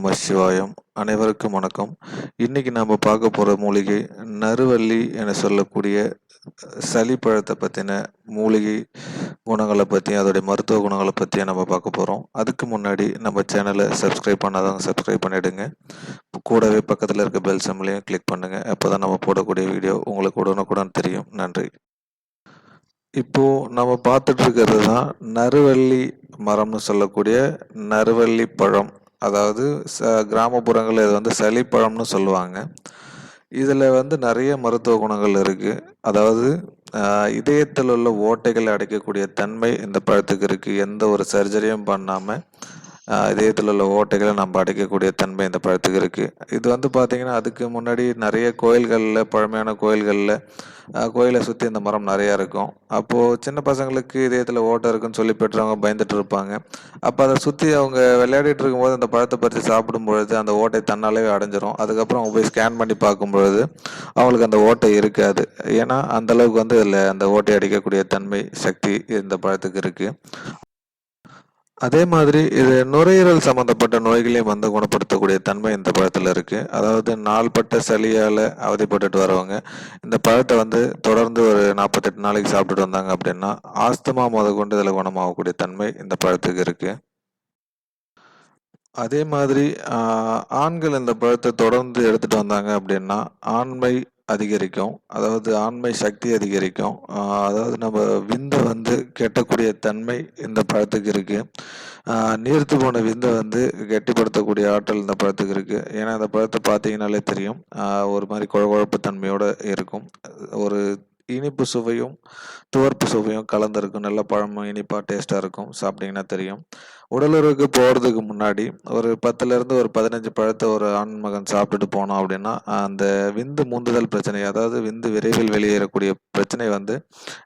நம சிவாயம். அனைவருக்கும் வணக்கம். இன்னைக்கு நம்ம பார்க்க போற மூலிகை நறுவல்லி என சொல்லக்கூடிய சளி பழத்தை பற்றின மூலிகை குணங்களை பற்றி, அதோடைய மருத்துவ குணங்களை பற்றி நம்ம பார்க்க போகிறோம். அதுக்கு முன்னாடி நம்ம சேனலை சப்ஸ்கிரைப் பண்ணாதவங்க சப்ஸ்கிரைப் பண்ணிடுங்க. கூடவே பக்கத்தில் இருக்க பெல் சிம்பலையும் கிளிக் பண்ணுங்க. அப்போ தான் நம்ம போடக்கூடிய வீடியோ உங்களுக்கு உடனுக்குடன் தெரியும். நன்றி. இப்போ நம்ம பார்த்துட்டு இருக்கிறது தான் நறுவல்லி மரம்னு சொல்லக்கூடிய நறுவல்லி பழம். அதாவது கிராமப்புறங்களில் இது வந்து சளிப்பழம்னு சொல்லுவாங்க. இதில் வந்து நிறைய மருத்துவ குணங்கள் இருக்குது. அதாவது இதயத்தில் உள்ள ஓட்டைகளை அடைக்கக்கூடிய தன்மை இந்த பழத்துக்கு இருக்குது. எந்த ஒரு சர்ஜரியும் பண்ணாமல் இதயத்தில் உள்ள ஓட்டைகளை நம்ம அடைக்கக்கூடிய தன்மை இந்த பழத்துக்கு இருக்குது. இது வந்து பார்த்திங்கன்னா அதுக்கு முன்னாடி நிறைய கோயில்களில், பழமையான கோயில்களில் கோயிலை சுற்றி இந்த மரம் நிறையா இருக்கும். அப்போது சின்ன பசங்களுக்கு இதயத்தில் ஓட்டை இருக்குன்னு சொல்லி பெற்றவங்க பயந்துட்டு இருப்பாங்க. அப்போ அதை சுற்றி அவங்க விளையாடிட்டு இருக்கும்போது அந்த பழத்தை பறித்து சாப்பிடும் பொழுது அந்த ஓட்டை தன்னாலே அடைஞ்சிரும். அதுக்கப்புறம் அவங்க போய் ஸ்கேன் பண்ணி பார்க்கும் பொழுது அவங்களுக்கு அந்த ஓட்டை இருக்காது. ஏன்னா அந்தளவுக்கு வந்து இதில் அந்த ஓட்டை அடிக்கக்கூடிய தன்மை, சக்தி இந்த பழத்துக்கு இருக்குது. அதே மாதிரி இது நுரையீரல் சம்மந்தப்பட்ட நோய்களையும் வந்து குணப்படுத்தக்கூடிய தன்மை இந்த பழத்தில் இருக்குது. அதாவது நாள்பட்ட சளியால் அவதிப்பட்டுட்டு வரவங்க இந்த பழத்தை வந்து தொடர்ந்து ஒரு 48 நாளைக்கு சாப்பிட்டுட்டு வந்தாங்க அப்படின்னா ஆஸ்துமா முதற்கொண்டு இதில் குணமாகக்கூடிய தன்மை இந்த பழத்துக்கு இருக்குது. அதே மாதிரி ஆண்கள் இந்த பழத்தை தொடர்ந்து எடுத்துட்டு வந்தாங்க அப்படின்னா ஆண்மை அதிகரிக்கும். அதாவது ஆண்மை சக்தி அதிகரிக்கும். அதாவது நம்ம விந்தை வந்து கெட்டக்கூடிய தன்மை இந்த பழத்துக்கு இருக்கு. நீர்த்து போன விந்தை வந்து கெட்டிப்படுத்தக்கூடிய ஆற்றல் இந்த பழத்துக்கு இருக்கு. ஏன்னா இந்த பழத்தை பார்த்தீங்கன்னாலே தெரியும், ஒரு மாதிரி குழகுழப்பு தன்மையோட இருக்கும். ஒரு இனிப்பு சுவையும் துவர்ப்பு சுவையும் கலந்துருக்கும். நல்ல பழமும் இனிப்பாக டேஸ்ட்டாக இருக்கும். சாப்பிட்டீங்கன்னா தெரியும். உடலுறவுக்கு போகிறதுக்கு முன்னாடி ஒரு 10லேருந்து ஒரு 15 பழத்தை ஒரு ஆண் மகன் சாப்பிட்டுட்டு போனோம் அப்படின்னா அந்த விந்து முந்துதல் பிரச்சனை, அதாவது விந்து விரைவில் வெளியேறக்கூடிய பிரச்சனை வந்து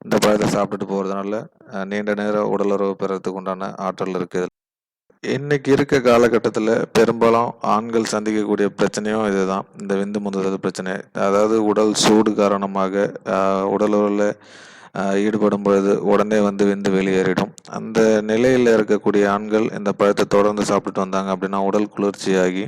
இந்த பழத்தை சாப்பிட்டுட்டு போகிறதுனால நீண்ட நேரம் உடலுறவு பெறத்துக்கு உண்டான ஆற்றல் இருக்குது. இன்னைக்கு இருக்க காலகட்டத்தில் பெரும்பாலும் ஆண்கள் சந்திக்கக்கூடிய பிரச்சனையும் இதுதான், இந்த விந்து முந்துதல் பிரச்சனை. அதாவது உடல் சூடு காரணமாக உடலுறவில் ஈடுபடும் பொழுது உடனே வந்து விந்து வெளியேறிடும். அந்த நிலையில் இருக்கக்கூடிய ஆண்கள் இந்த பழத்தை தொடர்ந்து சாப்பிட்டுட்டு வந்தாங்க அப்படின்னா உடல் குளிர்ச்சியாகி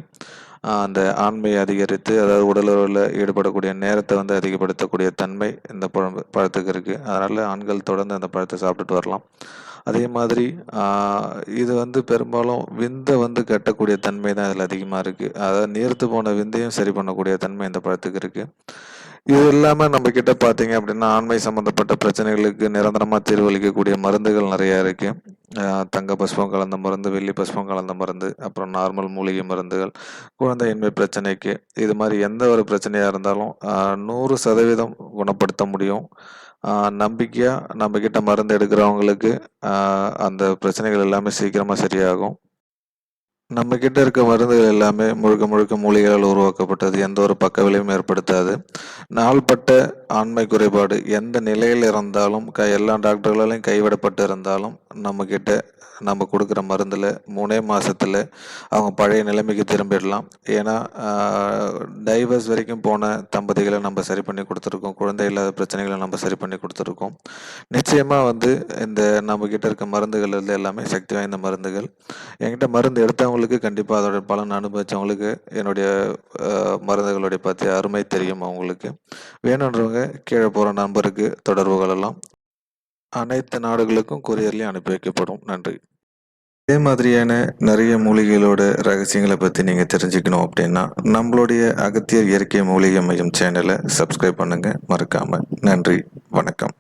அந்த ஆண்மையை அதிகரித்து, அதாவது உடலுறவில் ஈடுபடக்கூடிய நேரத்தை வந்து அதிகப்படுத்தக்கூடிய தன்மை இந்த பழத்துக்கு இருக்குது. அதனால் ஆண்கள் தொடர்ந்து அந்த பழத்தை சாப்பிட்டுட்டு வரலாம். அதே மாதிரி இது வந்து பெரும்பாலும் விந்தை வந்து கட்டக்கூடிய தன்மை தான் இதில் அதிகமாக இருக்குது. அதாவது நீர்த்து போன விந்தையும் சரி பண்ணக்கூடிய தன்மை இந்த பழத்துக்கு இருக்குது. இது இல்லாமல் நம்ம கிட்ட பார்த்தீங்க அப்படின்னா ஆண்மை சம்மந்தப்பட்ட பிரச்சனைகளுக்கு நிரந்தரமாக தீர்வளிக்கக்கூடிய மருந்துகள் நிறையா இருக்குது. தங்க பஸ்பம் கலந்த மருந்து, வெள்ளி பஸ்பம் கலந்த மருந்து, அப்புறம் நார்மல் மூலிகை மருந்துகள், குழந்தையின்மை பிரச்சனைக்கு, இது மாதிரி எந்த ஒரு பிரச்சனையாக இருந்தாலும் 100% குணப்படுத்த முடியும். நம்பிக்கையாக நம்ம கிட்ட மருந்து எடுக்கிறவங்களுக்கு அந்த பிரச்சனைகள் எல்லாமே சீக்கிரமாக சரியாகும். நம்ம கிட்ட இருக்க மருந்துகள் எல்லாமே முழுக்க முழுக்க மூலிகையால் உருவாக்கப்பட்டது. எந்த ஒரு பக்க விளைவும் ஏற்படுத்தாது. நாள்பட்ட ஆண்மை குறைபாடு எந்த நிலையில் இருந்தாலும் எல்லா டாக்டர்களாலையும் கைவிடப்பட்டு இருந்தாலும் நம்ம கிட்ட நம்ம கொடுக்குற மருந்தில் 3 மாதத்தில் அவங்க பழைய நிலைமைக்கு திரும்பிடலாம். ஏன்னா டைவர்ஸ் வரைக்கும் போன தம்பதிகளை நம்ம சரி பண்ணி கொடுத்துருக்கோம். குழந்தை இல்லாத பிரச்சனைகளை நம்ம சரி பண்ணி கொடுத்துருக்கோம். நிச்சயமாக வந்து இந்த நம்மக்கிட்ட இருக்க மருந்துகள் இருந்து எல்லாமே சக்தி வாய்ந்த மருந்துகள். என்கிட்ட மருந்து எடுத்தவங்களுக்கு கண்டிப்பாக அதோட பலன் அனுபவித்தவங்களுக்கு என்னுடைய மருந்துகளுடைய பற்றி அருமை தெரியும். அவங்களுக்கு வேணுன்றவங்க கீழே போகிற நம்பருக்கு தொடர்பு கொள்ளலாம். அனைத்து நாடுகளுக்கும் கொரியர்லையும் அனுப்பி வைக்கப்படும். நன்றி. இதே மாதிரியான நிறைய மூலிகைகளோட ரகசியங்களை பற்றி நீங்கள் தெரிஞ்சுக்கணும் அப்படின்னா நம்மளுடைய அகத்தியர் இயற்கை மூலிகை மையம் சேனலை சப்ஸ்கிரைப் பண்ணுங்கள் மறக்காமல். நன்றி, வணக்கம்.